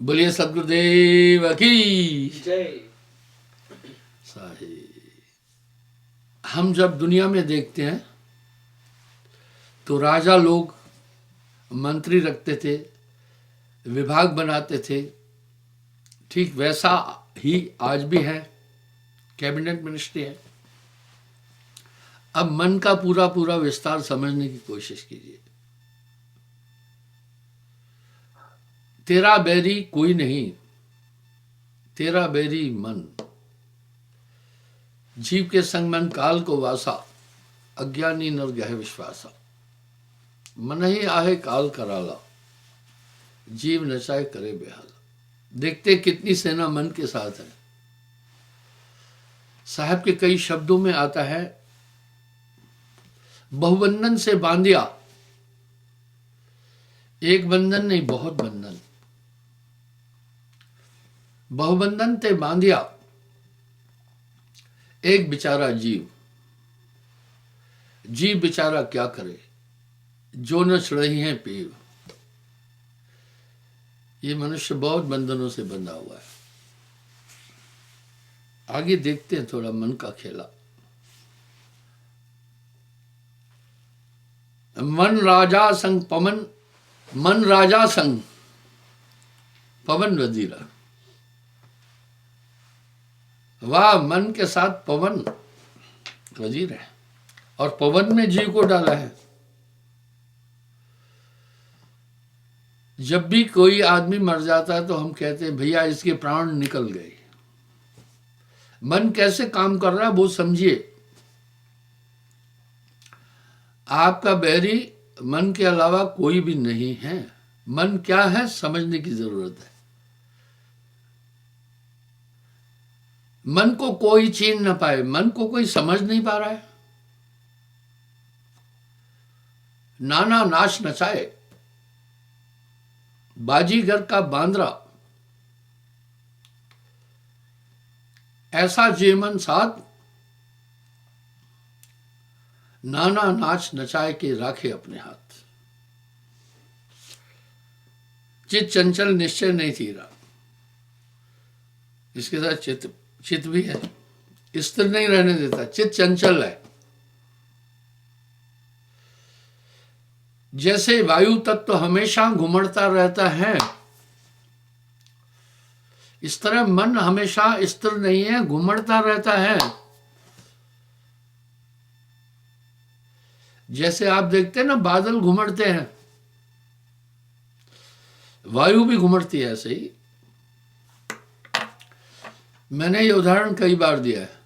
बोलिए सदगुरुदेव की जय। साही। हम जब दुनिया में देखते हैं तो राजा लोग मंत्री रखते थे, विभाग बनाते थे। ठीक वैसा ही आज भी है, कैबिनेट मिनिस्ट्री है। अब मन का पूरा पूरा विस्तार समझने की कोशिश कीजिए। तेरा बैरी कोई नहीं, तेरा बैरी मन। जीव के संग मन काल को वासा, अज्ञानी नर गह विश्वासा। मन ही आहे काल कराला, जीव नचाए करे बेहाला। देखते कितनी सेना मन के साथ है। साहब के कई शब्दों में आता है, बहुबंधन से बांधिया, एक बंधन नहीं बहुत बंधन। बहुबंधन ते बांधिया, एक बेचारा जीव। जीव बेचारा क्या करे, जो न चढ़ी है पीव। ये मनुष्य बहुत बंधनों से बंधा हुआ है। आगे देखते हैं थोड़ा मन का खेला। मन राजा संग पवन, मन राजा संग पवन वजीरा। वाह, मन के साथ पवन वजीर है और पवन में जीव को डाला है। जब भी कोई आदमी मर जाता है तो हम कहते हैं भैया इसके प्राण निकल गए। मन कैसे काम कर रहा है वो समझिए। आपका बैरी मन के अलावा कोई भी नहीं है। मन क्या है समझने की जरूरत है। मन को कोई छीन ना पाए, मन को कोई समझ नहीं पा रहा है। नाना नाच नचाए, बाजीगर का बांद्रा। ऐसा जेमन साथ, नाना नाच नचाए के राखे अपने हाथ। चित चंचल निश्चय नहीं थीरा। इसके साथ चित भी है, स्थिर नहीं रहने देता, चित चंचल है। जैसे वायु तत्व हमेशा घुमड़ता रहता है, इस तरह मन हमेशा स्थिर नहीं है, घुमड़ता रहता है। जैसे आप देखते हैं ना बादल घुमड़ते हैं, वायु भी घुमड़ती है ऐसे ही। मैंने ये उदाहरण कई बार दिया है।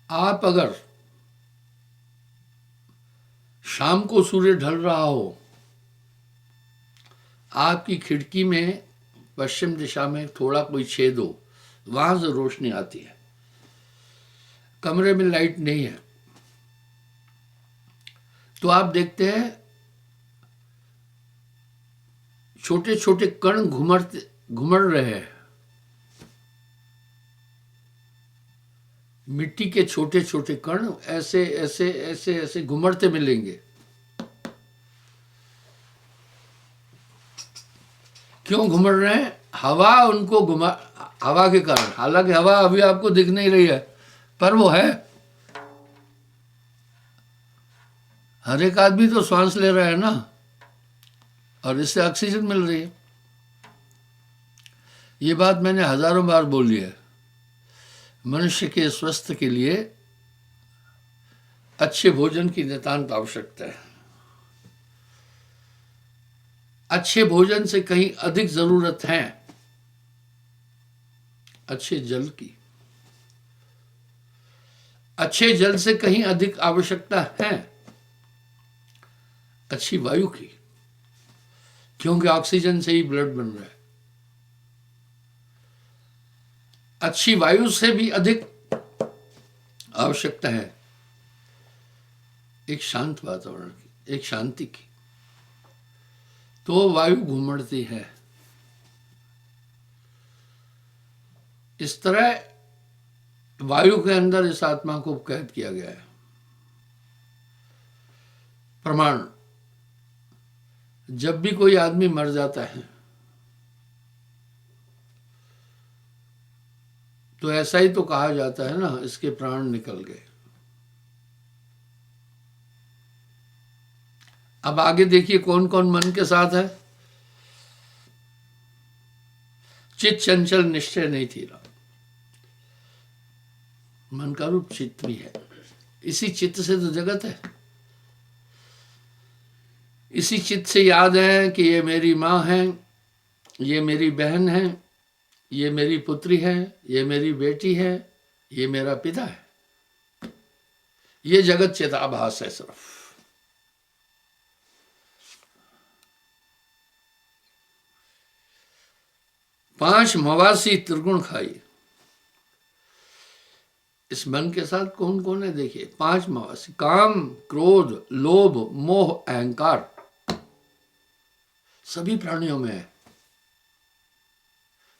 आप अगर शाम को सूर्य ढल रहा हो, आपकी खिड़की में पश्चिम दिशा में थोड़ा कोई छेद हो, वहां से रोशनी आती है। कमरे में लाइट नहीं है तो आप देखते हैं छोटे छोटे कण घुमड़ रहे हैं। मिट्टी के छोटे छोटे कण ऐसे ऐसे ऐसे ऐसे घुमड़ते मिलेंगे। क्यों घुमड़ रहे हैं? हवा उनको हवा के कारण। हालांकि हवा अभी आपको दिख नहीं रही है पर वो है। हर एक आदमी तो श्वास ले रहा है ना, और इससे ऑक्सीजन मिल रही है। ये बात मैंने हजारों बार बोली है। मनुष्य के स्वास्थ्य के लिए अच्छे भोजन की नितांत आवश्यकता है। अच्छे भोजन से कहीं अधिक जरूरत है अच्छे जल की। अच्छे जल से कहीं अधिक आवश्यकता है अच्छी वायु की, क्योंकि ऑक्सीजन से ही ब्लड बन रहा है। अच्छी वायु से भी अधिक आवश्यकता है एक शांत वातावरण की, एक शांति की। तो वायु घुमड़ती है। इस तरह वायु के अंदर इस आत्मा को कैद किया गया है। प्रमाण, जब भी कोई आदमी मर जाता है तो ऐसा ही तो कहा जाता है ना, इसके प्राण निकल गए। अब आगे देखिए कौन कौन मन के साथ है। चित चंचल निश्चय नहीं थी रहा। मन का रूप चित्त भी है। इसी चित्त से तो जगत है। इसी चित्त से याद है कि ये मेरी माँ है, ये मेरी बहन है, ये मेरी पुत्री है, ये मेरी बेटी है, ये मेरा पिता है। ये जगत चिताभास है सिर्फ। पांच मवासी त्रिगुण खाई। इस मन के साथ कौन कौन है देखिए। पांच मवासी, काम, क्रोध, लोभ, मोह, अहंकार, सभी प्राणियों में है।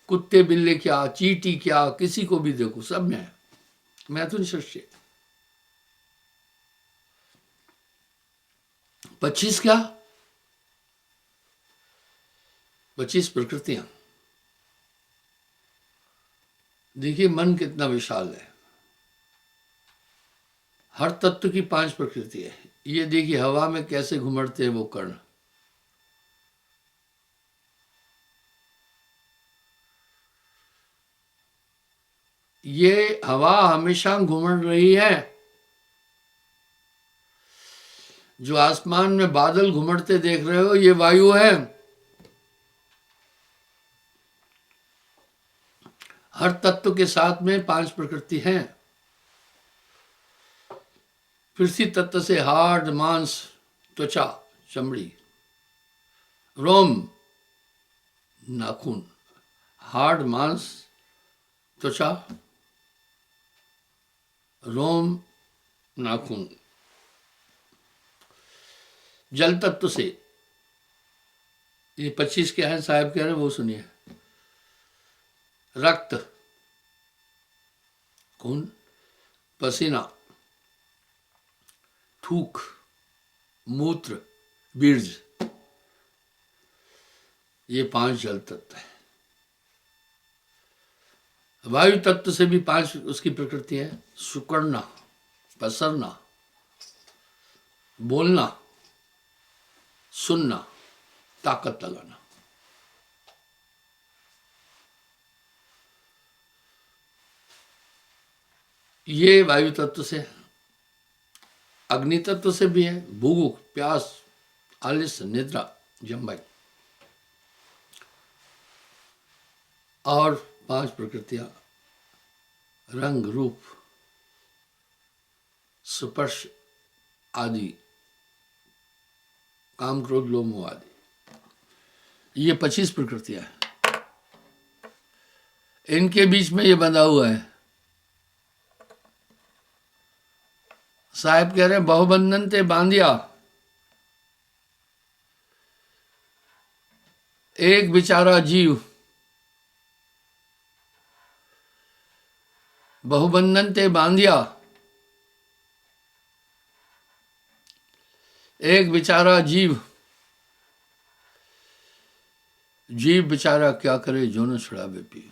कुत्ते बिल्ले क्या, चींटी क्या, किसी को भी देखो सब में है। मैथुन सृष्टि। 25 क्या, 25 प्रकृतियां। देखिए मन कितना विशाल है। हर तत्व की 5 प्रकृति है। ये देखिए हवा में कैसे घुमड़ते हैं वो कण। ये हवा हमेशा घूम रही है। जो आसमान में बादल घुमड़ते देख रहे हो ये वायु है। हर तत्व के साथ में 5 प्रकृति हैं। पृथ्वी तत्व से हार्ड, मांस, त्वचा, चमड़ी, रोम, नाखून, हार्ड, मांस, त्वचा, रोम, नाखून। जल तत्व से ये 25 क्या है साहब कह रहे हैं वो सुनिए। रक्त, खून, पसीना, थूक, मूत्र, बीर्ज, ये 5 जल तत्व है। वायु तत्व से भी 5 उसकी प्रकृति है। सुकड़ना, पसरना, बोलना, सुनना, ताकत लगाना। ये वायु तत्व से। अग्नि तत्व से भी है। भूख, प्यास, आलस्य, निद्रा, जम्बाई। और 5 प्रकृतियां, रंग, रूप, स्पर्श आदि, काम, क्रोध, लोभ, मोह आदि। ये 25 प्रकृतियां हैं। इनके बीच में ये बंधा हुआ है। साहब कह रहे हैं बहुबंधन ते बांधिया, एक बेचारा जीव। बहुबंधन ते बांधिया, एक बेचारा जीव। जीव बेचारा क्या करे जो न छुड़ावे पी।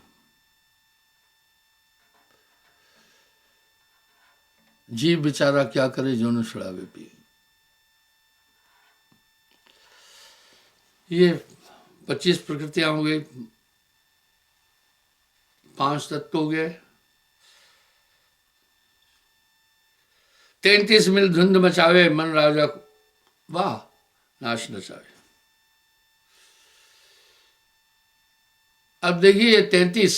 जीव बेचारा क्या करे जो न छुड़ावे पी। ये 25 प्रकृतियां हो गई, 5 तत्व हो गए। 33 मिल धुंध मचावे, मन राजा वाह नाश नचावे। अब देखिए ये 33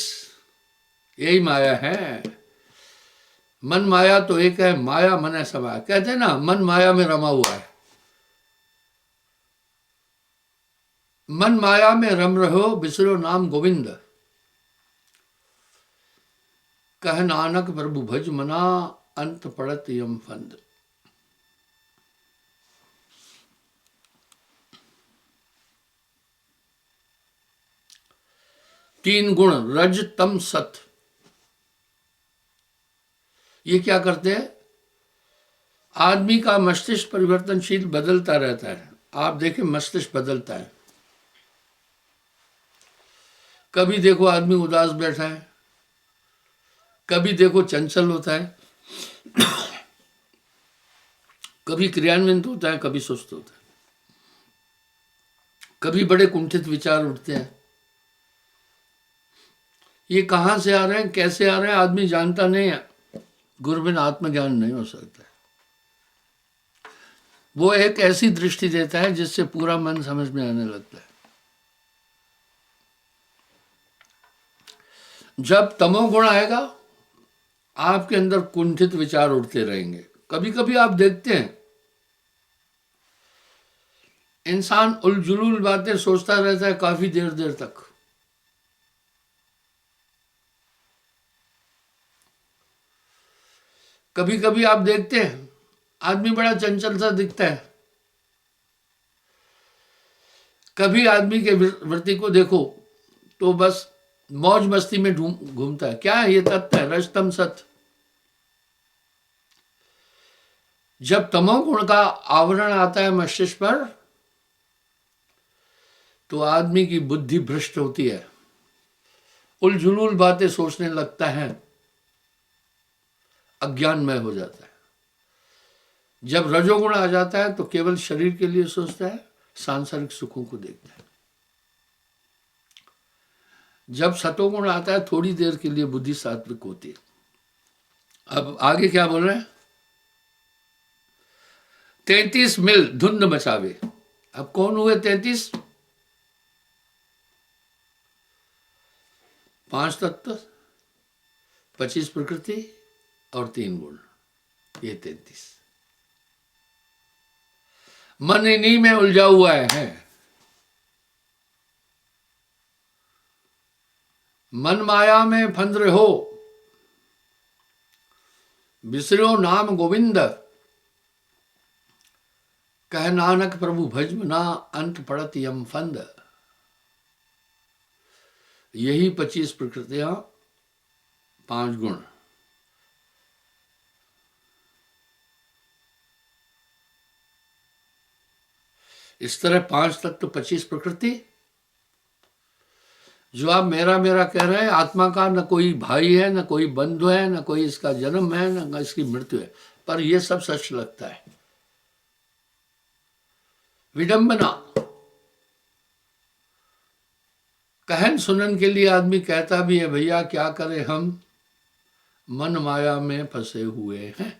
यही माया है। मन माया तो एक है, माया मन है समाया। कहते हैं ना मन माया में रमा हुआ है। मन माया में रम रहो, बिसरो नाम गोविंद। कह नानक प्रभु भज मना, अंत पड़त यम फंद। तीन गुण रज तम सत, ये क्या करते हैं? आदमी का मस्तिष्क परिवर्तनशील बदलता रहता है। आप देखें मस्तिष्क बदलता है। कभी देखो आदमी उदास बैठा है, कभी देखो चंचल होता है, कभी क्रियान्वित होता है, कभी सुस्त होता है, कभी बड़े कुंठित विचार उठते हैं। ये कहाँ से आ रहे हैं, कैसे आ रहे हैं, आदमी जानता नहीं है। गुरु बिना आत्मज्ञान नहीं हो सकता है। वो एक ऐसी दृष्टि देता है जिससे पूरा मन समझ में आने लगता है। जब तमोगुण आएगा, आपके अंदर कुंठित विचार उठते रहेंगे। कभी कभी आप देखते हैं इंसान उलझुल बातें सोचता रहता है काफी देर देर तक। कभी कभी आप देखते हैं आदमी बड़ा चंचल सा दिखता है। कभी आदमी के वृत्ति को देखो तो बस मौज मस्ती में घूमता है। क्या है ये तत्व है, रजतम सत। जब तमोगुण का आवरण आता है मस्तिष्क पर तो आदमी की बुद्धि भ्रष्ट होती है, उलझुल बातें सोचने लगता है, अज्ञानमय हो जाता है। जब रजोगुण आ जाता है तो केवल शरीर के लिए सोचता है, सांसारिक सुखों को देखता है। जब सतोगुण आता है थोड़ी देर के लिए बुद्धि सात्विक होती है। अब आगे क्या बोल रहे हैं, 33 मिल धुंध मचावे। अब कौन हुए 33? 5 तत्व, 25 प्रकृति और 3 गुण, ये 33। मन इन्हीं में उलझा हुआ है। मन माया में फंद रहो, बिसरो नाम गोविंद, कह नानक प्रभु भज ना, अंत पड़त यम फंद। यही 25 प्रकृतियां, 5 गुण। इस तरह 5 तत्व, 25 प्रकृति। जो आप मेरा मेरा कह रहे हैं, आत्मा का न कोई भाई है, न कोई बंधु है, न कोई इसका जन्म है, न इसकी मृत्यु है, पर यह सब सच लगता है। विडंबना। कहन सुनन के लिए आदमी कहता भी है, भैया क्या करें हम, मन माया में फंसे हुए हैं।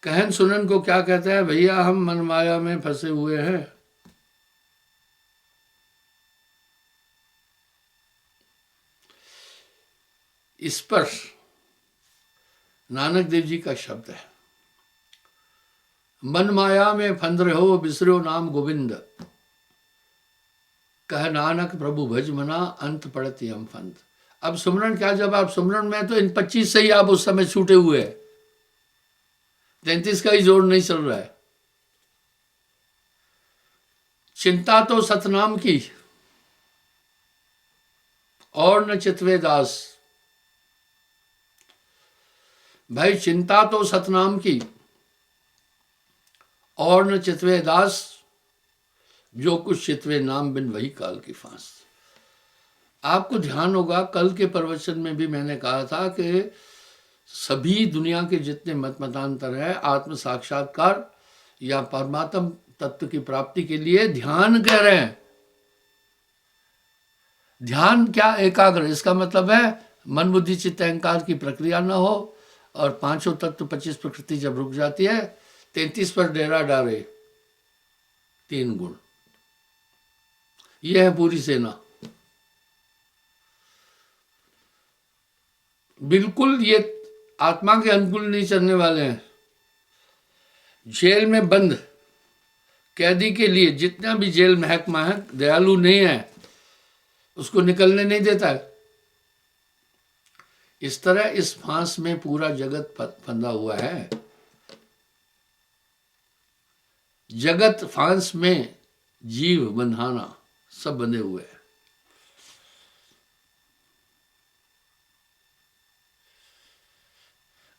कहन सुनन को क्या कहता है, भैया हम मन माया में फंसे हुए हैं। इस पर नानक देव जी का शब्द है, मन माया में फंद रहो, बिसरो नाम गोविंद, कह नानक प्रभु भज मना, अंत पड़त यम फंद। अब सुमरन क्या, जब आप सुमरन में तो इन 25 से ही आप उस समय छूटे हुए हैं, 33 का ही जोर नहीं चल रहा है। चिंता तो सतनाम की और न चितवे दास। भाई चिंता तो सतनाम की और न चितवे दास, जो कुछ चितवे नाम बिन वही काल की फांस। आपको ध्यान होगा कल के प्रवचन में भी मैंने कहा था कि सभी दुनिया के जितने मत मतांतर है, आत्म साक्षात्कार या परमात्म तत्व की प्राप्ति के लिए ध्यान कह रहे हैं। ध्यान क्या, एकाग्र। इसका मतलब है मन बुद्धि चित्त अहंकार की प्रक्रिया ना हो और 5 तत्व 25 प्रकृति जब रुक जाती है, 33 पर डेरा डाले, 3 गुण। यह है पूरी सेना। बिल्कुल ये आत्मा के अनुकूल नहीं चलने वाले हैं। जेल में बंद कैदी के लिए जितना भी जेल महकमा है, दयालु नहीं है, उसको निकलने नहीं देता है। इस तरह इस फांस में पूरा जगत फंदा हुआ है। जगत फांस में जीव बंधाना सब बंधे हुए हैं।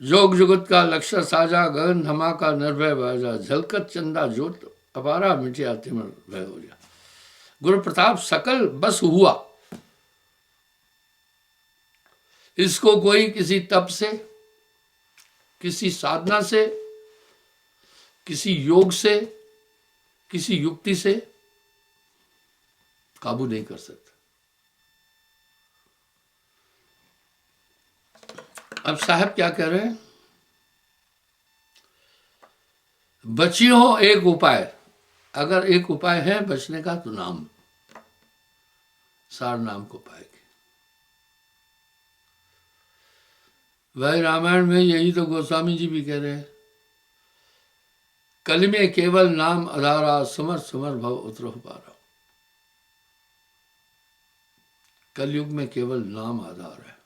जोग जुगत का लक्ष्य साजा, गगन धमाका निर्भय बाजा, झलकत चंदा ज्योत अपारा मिटिया तिमर भय हो जा। गुरु प्रताप सकल बस हुआ। इसको कोई किसी तप से, किसी साधना से, किसी योग से, किसी युक्ति से काबू नहीं कर सकता। अब साहब क्या कह रहे हैं? बची हो एक उपाय। अगर एक उपाय है बचने का तो नाम, सार नाम को पाएगी। भाई रामायण में यही तो गोस्वामी जी भी कह रहे हैं, कल में केवल नाम आधारा, समर समर भव उतरो पारा। कलयुग में केवल नाम आधार है,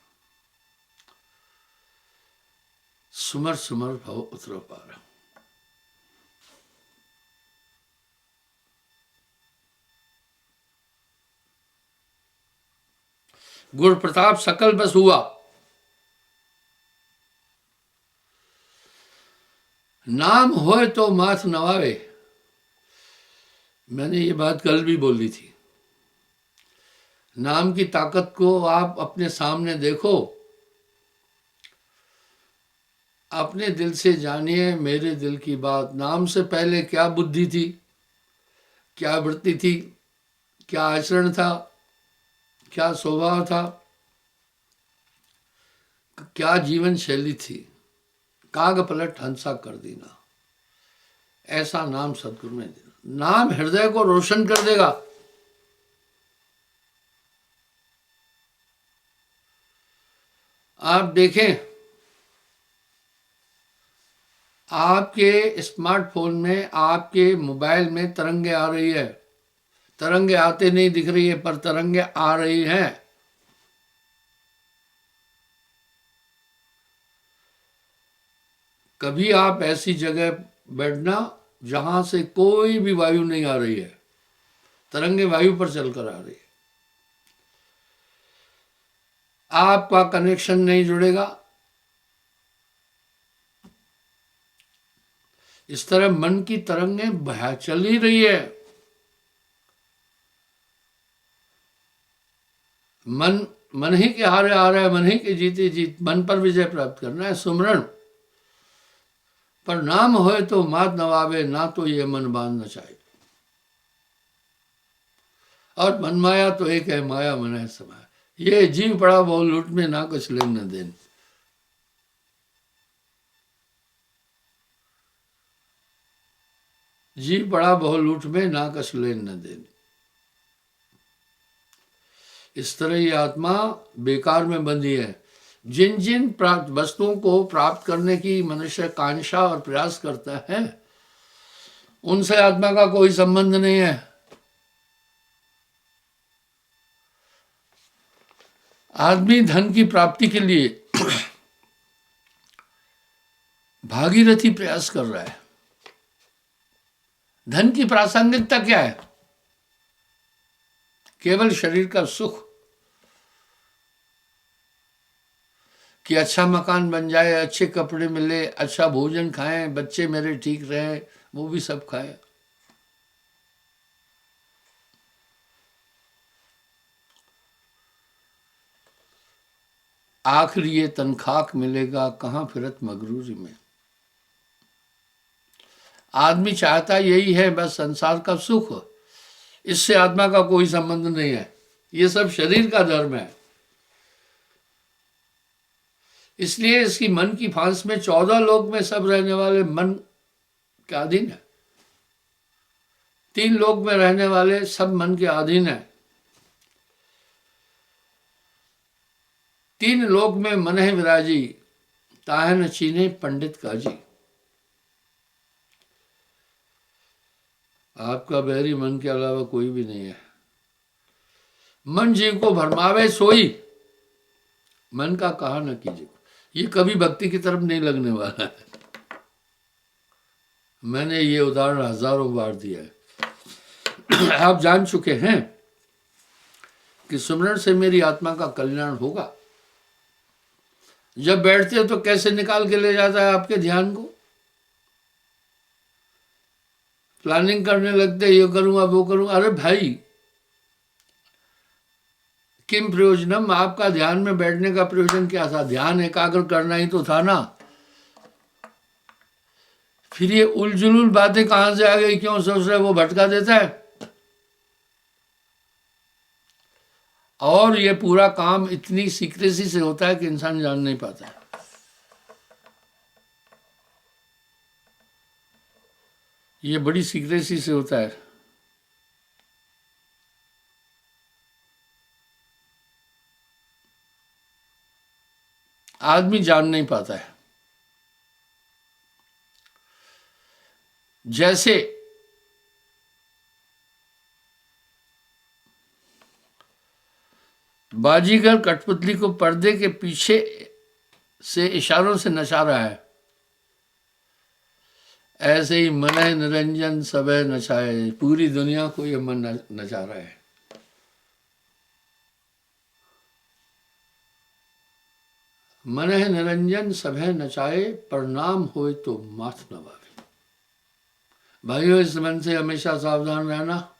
सुमर सुमर भव उतरो पारा। गुरु प्रताप सकल बस हुआ। नाम होए तो माथ नवावे। मैंने ये बात कल भी बोली थी। नाम की ताकत को आप अपने सामने देखो, अपने दिल से जानिए मेरे दिल की बात। नाम से पहले क्या बुद्धि थी, क्या वृत्ति थी, क्या आचरण था, क्या स्वभाव था, क्या जीवन शैली थी। काग पलट हंसा कर देना, ऐसा नाम सदगुरु ने देना। नाम हृदय को रोशन कर देगा। आप देखें, आपके स्मार्टफोन में, आपके मोबाइल में तरंगे आ रही है। तरंगे आते नहीं दिख रही है, पर तरंगे आ रही हैं। कभी आप ऐसी जगह बैठना जहां से कोई भी वायु नहीं आ रही है, तरंगे वायु पर चलकर आ रही है। आपका कनेक्शन नहीं जुड़ेगा। इस तरह मन की तरंगें बह चल ही रही है। मन ही के हारे आ रहा है, मन ही के जीते जीत। मन पर विजय प्राप्त करना है, सुमरण। पर नाम होए तो मात नवावे, ना तो ये मन बांध न चाहे। और मन माया तो एक है, माया मन है समाया। ये जीव पड़ा बहु लूट में, ना कुछ लेन न देन। जीव पड़ा बहु लूट में, ना कुछ लेन न देन। इस तरह ये आत्मा बेकार में बंधी है। जिन जिन प्राप्त वस्तुओं को प्राप्त करने की मनुष्य कांक्षा और प्रयास करता है, उनसे आत्मा का कोई संबंध नहीं है। आदमी धन की प्राप्ति के लिए भागीरथी प्रयास कर रहा है। धन की प्रासंगिकता क्या है? केवल शरीर का सुख, कि अच्छा मकान बन जाए, अच्छे कपड़े मिले, अच्छा भोजन खाएं, बच्चे मेरे ठीक रहे, वो भी सब खाएं। आखिर ये तनखाक मिलेगा कहाँ फिरत मगरूरी में। आदमी चाहता यही है, बस संसार का सुख। इससे आत्मा का कोई संबंध नहीं है। ये सब शरीर का धर्म है। इसलिए इसकी मन की फांस में 14 लोक में सब रहने वाले मन के अधीन है। 3 लोक में रहने वाले सब मन के अधीन है। 3 लोक में मन है विराजी, ताहे न चीने पंडित काजी। आपका बैरी मन के अलावा कोई भी नहीं है। मन जीव को भरमावे सोई, मन का कहा न कीजिए। ये कभी भक्ति की तरफ नहीं लगने वाला है। मैंने ये उदाहरण हजारों बार दिया है। आप जान चुके हैं कि सुमरण से मेरी आत्मा का कल्याण होगा। जब बैठते हो तो कैसे निकाल के ले जाता है आपके ध्यान को। प्लानिंग करने लगते, ये करूंगा वो करूंगा। अरे भाई, किम प्रयोजनम, आपका ध्यान में बैठने का प्रयोजन क्या था? ध्यान एकाग्र करना ही तो था ना। फिर ये उलझुल बातें कहां से आ गई? क्यों सोच रहे वो भटका देता है? और ये पूरा काम इतनी सीक्रेसी से होता है कि इंसान जान नहीं पाता है। ये बड़ी सीक्रेसी से होता है। आदमी जान नहीं पाता है। जैसे बाजीगर कठपुतली को पर्दे के पीछे से इशारों से नचा रहा है, ऐसे ही मन निरंजन सबे नचाए, पूरी दुनिया को ये मन नचा रहा है। मन निरंजन सभे नचाए, प्रणाम होए तो माथ नवावे। भाइयों, इस मन से हमेशा सावधान रहना।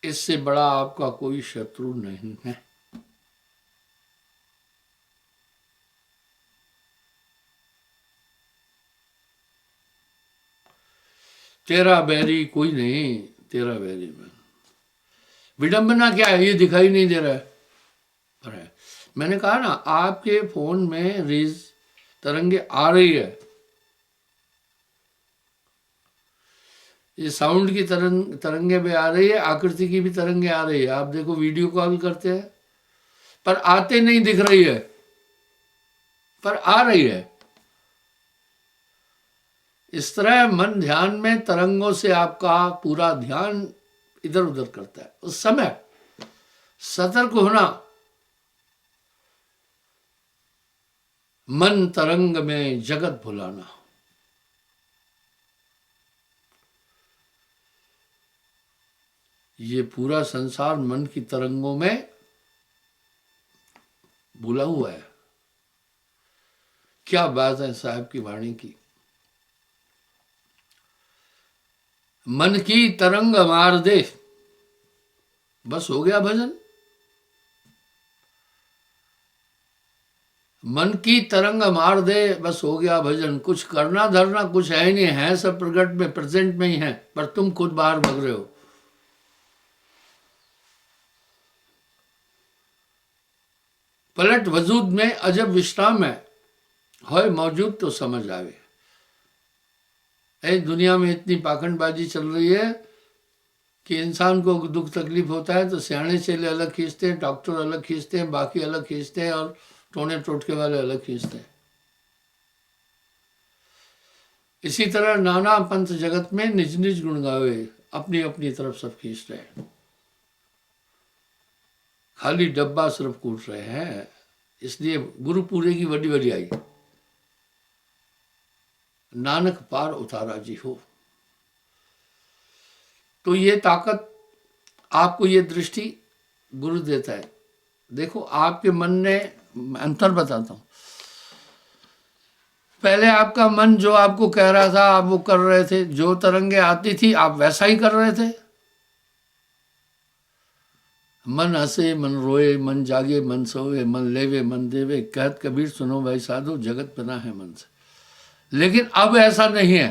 इससे बड़ा आपका कोई शत्रु नहीं है। तेरा बैरी कोई नहीं, तेरा बैरी मैं। विडंबना क्या है? ये दिखाई नहीं दे रहा है, पर है। मैंने कहा ना, आपके फोन में रेज तरंगे आ रही है। ये साउंड की तरंगे भी आ रही है, आकृति की भी तरंगे आ रही है। आप देखो, वीडियो कॉल करते हैं पर आते नहीं दिख रही है, पर आ रही है। इस तरह मन ध्यान में तरंगों से आपका पूरा ध्यान इधर उधर करता है। उस समय सतर्क होना। मन तरंग में जगत भुलाना। ये पूरा संसार मन की तरंगों में भूला हुआ है। क्या बात है साहब की वाणी की। मन की तरंग मार दे, बस हो गया भजन। मन की तरंग मार दे, बस हो गया भजन। कुछ करना धरना कुछ है ही नहीं, है सब प्रकट में, प्रेजेंट में ही है, पर तुम खुद बाहर भग रहे हो। पलट वजूद में अजब विश्राम है, होए मौजूद तो समझ आवे। ऐ दुनिया में इतनी पाखंडबाजी चल रही है कि इंसान को दुख तकलीफ होता है तो सियाने चेले अलग खींचते हैं, डॉक्टर अलग खींचते हैं, बाकी अलग खींचते हैं, और टोने टोटके वाले अलग खींचते हैं। इसी तरह नाना पंथ जगत में निज निज गुण गावे, अपनी अपनी तरफ सब खींच रहे हैं। खाली डब्बा सिर्फ कूट रहे हैं। इसलिए गुरु पूरे की वडी वडी आई, नानक पार उतारा जी हो। तो ये ताकत आपको, ये दृष्टि गुरु देता है। देखो, आपके मन ने, अंतर बताता हूं। पहले आपका मन जो आपको कह रहा था आप वो कर रहे थे, जो तरंगे आती थी आप वैसा ही कर रहे थे। मन हंसे मन रोए, मन जागे मन सोए, मन लेवे मन देवे, कहत कबीर सुनो भाई साधु, जगत बना है मन से। लेकिन अब ऐसा नहीं है।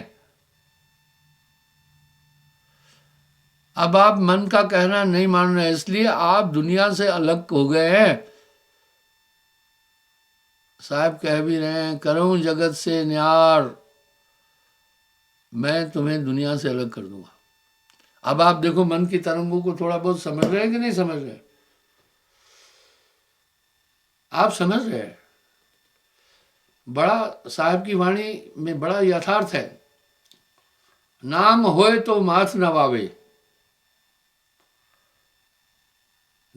अब आप मन का कहना नहीं मान रहे, इसलिए आप दुनिया से अलग हो गए हैं। साहब कह भी रहे हैं, करूं जगत से न्यार, मैं तुम्हें दुनिया से अलग कर दूंगा। अब आप देखो, मन की तरंगों को थोड़ा बहुत समझ रहे हैं कि नहीं समझ रहे? आप समझ रहे हैं? बड़ा साहब की वाणी में बड़ा यथार्थ है। नाम होए तो माथ नवावे,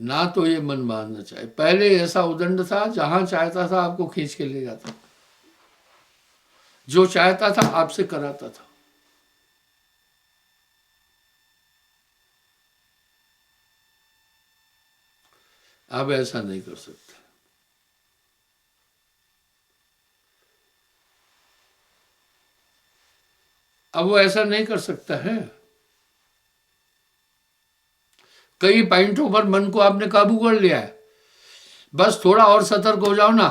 ना तो ये मन मानना चाहे। पहले ऐसा उदंड था, जहां चाहता था आपको खींच के ले जाता, जो चाहता था आपसे कराता था। अब ऐसा नहीं कर सकते। अब वो ऐसा नहीं कर सकता है। कई पॉइंटों पर मन को आपने काबू कर लिया है, बस थोड़ा और सतर्क हो जाओ ना।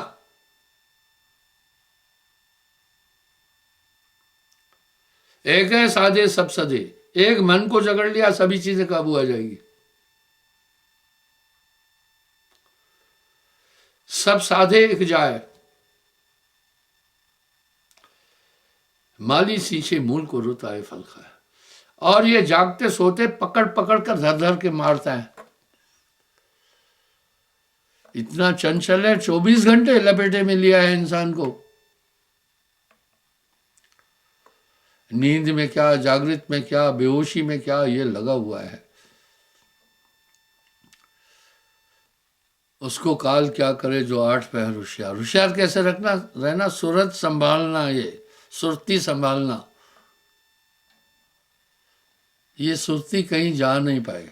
एक है साधे सब सधे, एक मन को जकड़ लिया, सभी चीजें काबू आ जाएगी। सब साधे एक जाए, माली सींचे मूल को रोता है फल खाए। और ये जागते सोते पकड़ पकड़ कर धर धर के मारता है। इतना चंचल है, 24 घंटे लपेटे में लिया है इंसान को। नींद में क्या, जागृत में क्या, बेहोशी में क्या, ये लगा हुआ है। उसको काल क्या करे जो 8 पहर होशियार। होशियार कैसे रखना रहना, सूरत संभालना, ये सुरती संभालना। ये सुरती कहीं जा नहीं पाए।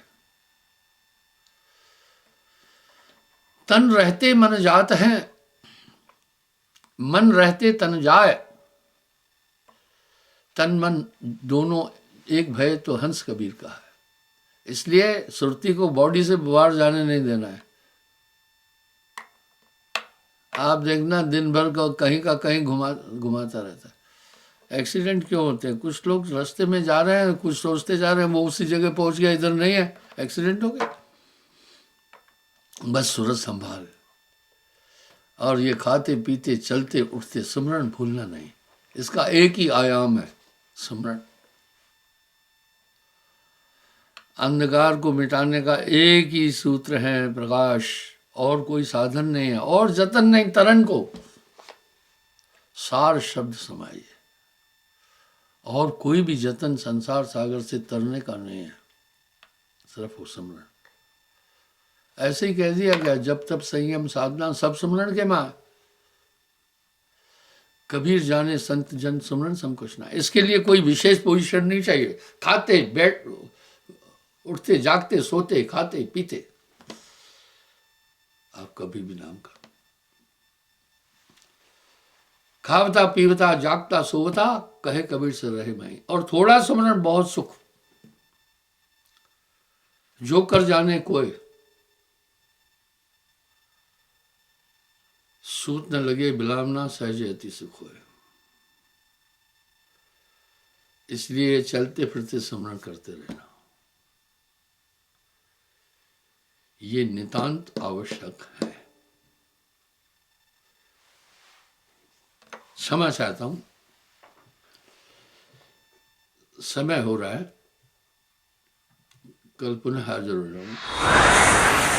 तन रहते मन जात है, मन रहते तन जाए। तन मन दोनों एक भय तो हंस कबीर का है। इसलिए सुरती को बॉडी से बाहर जाने नहीं देना है। आप देखना दिन भर का कहीं का कहीं घुमाता रहता है। एक्सीडेंट क्यों होते हैं? कुछ लोग रास्ते में जा रहे हैं, कुछ सोचते जा रहे हैं वो उसी जगह पहुंच गया, इधर नहीं है, एक्सीडेंट हो गया। बस सूरत संभाल। और ये खाते पीते चलते उठते सिमरन भूलना नहीं। इसका एक ही आयाम है, सिमरन। अंधकार को मिटाने का एक ही सूत्र है, प्रकाश। और कोई साधन नहीं है, और जतन नहीं। तरन को सार शब्द समाइए। और कोई भी जतन संसार सागर से तरने का नहीं है, सिर्फ वो सिमरन। ऐसे ही कह दिया गया, जब तब संयम साधना सब सिमरन के मां। कबीर जाने संत जन सिमरन सम कुछ ना। इसके लिए कोई विशेष पोजीशन नहीं चाहिए। खाते बैठ उठते जागते सोते खाते पीते आप कभी भी नाम करो। खावता पीवता जागता सोवता कहे कबीर से रहे मैं। और थोड़ा सिमरन बहुत सुख, जो कर जाने कोई। सूत न लगे बिलावना सहजे अति सुख होए। इसलिए चलते फिरते सिमरन करते रहना, ये नितांत आवश्यक है। क्षमा चाहता हूं, समय हो रहा है। कल पुनः हाजिर हो जाऊंगा।